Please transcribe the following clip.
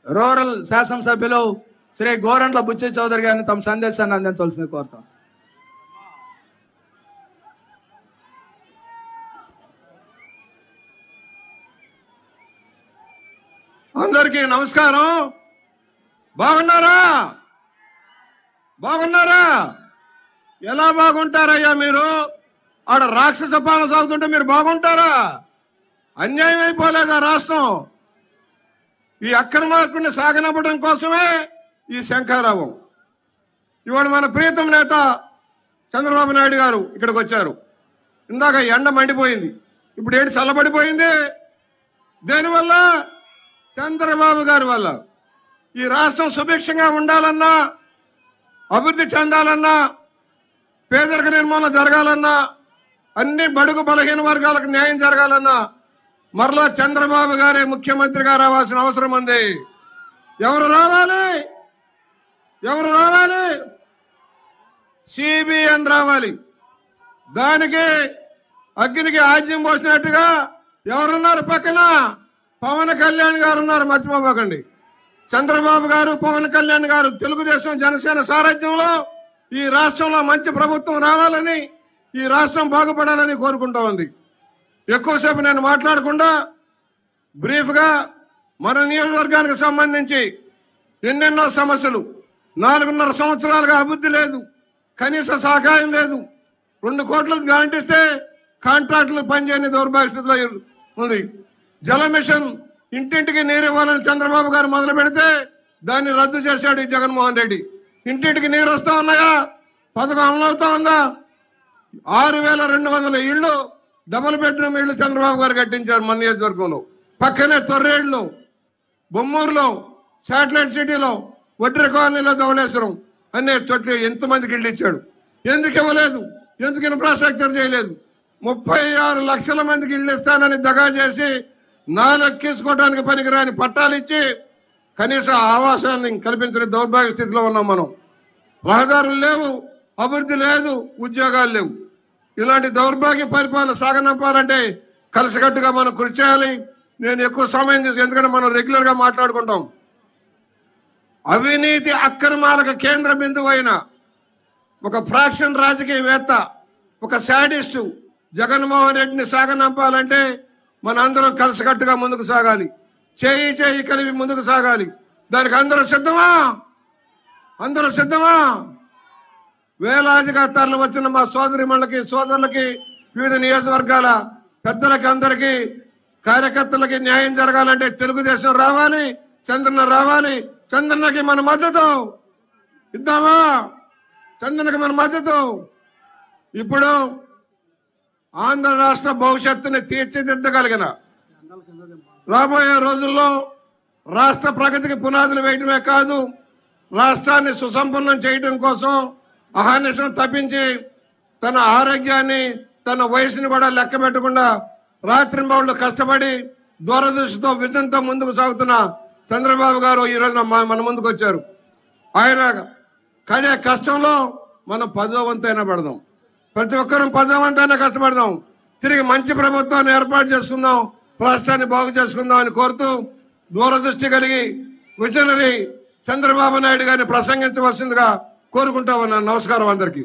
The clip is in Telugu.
రూరల్ శాసనసభ్యులు శ్రీ గోరంట్ల బుచ్చి చౌదరి గారిని తమ సందేశాన్ని అందించవలసింది కోరుతాం. అందరికీ నమస్కారం. బాగున్నారా? బాగున్నారా? ఎలా బాగుంటారయ్యా మీరు? ఆడ రాక్షస పాలన సాగుతుంటే మీరు బాగుంటారా? అన్యాయం అయిపోలేదా రాష్ట్రం? ఈ అక్రమార్కుడిని సాగనవ్వడం కోసమే ఈ శంఖారావం. ఇవాళ మన ప్రియతమ నేత చంద్రబాబు నాయుడు గారు ఇక్కడికి వచ్చారు. ఇందాక ఎండ మండిపోయింది, ఇప్పుడు ఏంటి చల్లబడిపోయింది. దేనివల్ల? చంద్రబాబు గారి వల్ల. ఈ రాష్ట్రం సుభిక్షంగా ఉండాలన్నా, అభివృద్ధి చెందాలన్నా, పేదరిక నిర్మూలన జరగాలన్నా, అన్ని బడుగు బలహీన వర్గాలకు న్యాయం జరగాలన్నా మరలా చంద్రబాబు గారే ముఖ్యమంత్రిగా రావాల్సిన అవసరం ఉంది. ఎవరు రావాలి? ఎవరు రావాలి? సిబిఎన్ రావాలి. దానికి అగ్నికి ఆజ్యం పోసినట్టుగా ఎవరున్నారు పక్కన? పవన్ కళ్యాణ్ గారు ఉన్నారు, మర్చిపోకండి. చంద్రబాబు గారు, పవన్ కళ్యాణ్ గారు, తెలుగుదేశం జనసేన సారథ్యంలో ఈ రాష్ట్రంలో మంచి ప్రభుత్వం రావాలని, ఈ రాష్ట్రం బాగుపడాలని కోరుకుంటా ఉంది. ఎక్కువసేపు నేను మాట్లాడకుండా బ్రీఫ్గా మన నియోజకవర్గానికి సంబంధించి ఎన్నెన్నో సమస్యలు, 4.5 సంవత్సరాలుగా అభివృద్ధి లేదు, కనీస సహకారం లేదు. 2 కోట్లకు గ్యారంటీస్తే కాంట్రాక్టులు పనిచేయని దౌర్భాగ్య స్థితిలో ఉంది. జల మిషన్ ఇంటింటికి నీరు ఇవ్వాలని చంద్రబాబు గారు మొదలు పెడితే దాన్ని రద్దు చేశాడు ఈ జగన్మోహన్ రెడ్డి. ఇంటింటికి నీరు వస్తా ఉన్నాయా? పథకం అమలవుతా ఉందా? 6,200 ఇళ్ళు, డబుల్ బెడ్రూమ్ ఇళ్ళు చంద్రబాబు గారు కట్టించారు మన నియోజకవర్గంలో. పక్కనే తొర్రేళ్ళు, బొమ్మూరులో, శాటిలైట్ సిటీలో, వడ్ర కాలనీలో, ధవళేశ్వరం అనే చోట్ల ఎంతమందికి ఇళ్ళు ఇచ్చాడు? ఎందుకు ఇవ్వలేదు? ఎందుకు ఇన్ఫ్రాస్ట్రక్చర్ చేయలేదు? 36 లక్షల మందికి ఇళ్ళు ఇస్తానని దగా చేసి 4 ఎక్కేసుకోవడానికి పనికిరాని పట్టాలు ఇచ్చి కనీస ఆవాసాన్ని కల్పించిన దౌర్భాగ్య స్థితిలో ఉన్నాం మనం. రహదారులు లేవు, అభివృద్ధి లేదు, ఉద్యోగాలు లేవు. ఇలాంటి దౌర్భాగ్య పరిపాలన సాగనంపాలంటే కలిసికట్టుగా మనం కృషి చేయాలి. నేను ఎక్కువ సమయం తీసుకు, ఎందుకంటే మనం రెగ్యులర్ గా మాట్లాడుకుంటాం. అవినీతి అక్రమాలకు కేంద్ర బిందువు అయిన ఒక ఫ్రాక్షన్ రాజకీయవేత్త, ఒక శాడిస్టు జగన్మోహన్ రెడ్డిని సాగనంపాలంటే మనందరం కలిసికట్టుగా ముందుకు సాగాలి. చేయి చేయి కలిపి ముందుకు సాగాలి. దానికి అందరూ సిద్ధమా? అందరూ సిద్ధమా? వేలాదిగా తరలి వచ్చిన మా సోదరిమణులకి, సోదరులకి, వివిధ నియోజకవర్గాల పెద్దలకి, అందరికీ, కార్యకర్తలకి న్యాయం జరగాలంటే తెలుగుదేశం రావాలి, చంద్రన్న రావాలి. చంద్రన్నకి మన మద్దతు ఇద్దామా? చంద్రన్నకి మన మద్దతు. ఇప్పుడు ఆంధ్ర రాష్ట్ర భవిష్యత్తుని తీర్చిదిద్దగలిగిన, రాబోయే రోజుల్లో రాష్ట్ర ప్రగతికి పునాదులు వేయడమే కాదు, రాష్ట్రాన్ని సుసంపన్నం చేయడం కోసం అహర్నిశం తప్పించి తన ఆరోగ్యాన్ని, తన వయసుని కూడా లెక్క పెట్టకుండా రాత్రింబవళ్ళు కష్టపడి దూరదృష్టితో, విజన్తో ముందుకు సాగుతున్న చంద్రబాబు గారు ఈ రోజున మన ముందుకు వచ్చారు. ఆయన కడే కష్టంలో మనం 10వ వంతైనా పడదాం. ప్రతి ఒక్కరూ 10వ వంతైనా కష్టపడదాం. తిరిగి మంచి ప్రభుత్వాన్ని ఏర్పాటు చేసుకుందాం, రాష్ట్రాన్ని బాగు చేసుకుందాం అని కోరుతూ, దూరదృష్టి కలిగి విజనరీ చంద్రబాబు నాయుడు గారిని ప్రసంగించవలసిందిగా కోరుకుంటా ఉన్నాను. నమస్కారం అందరికీ.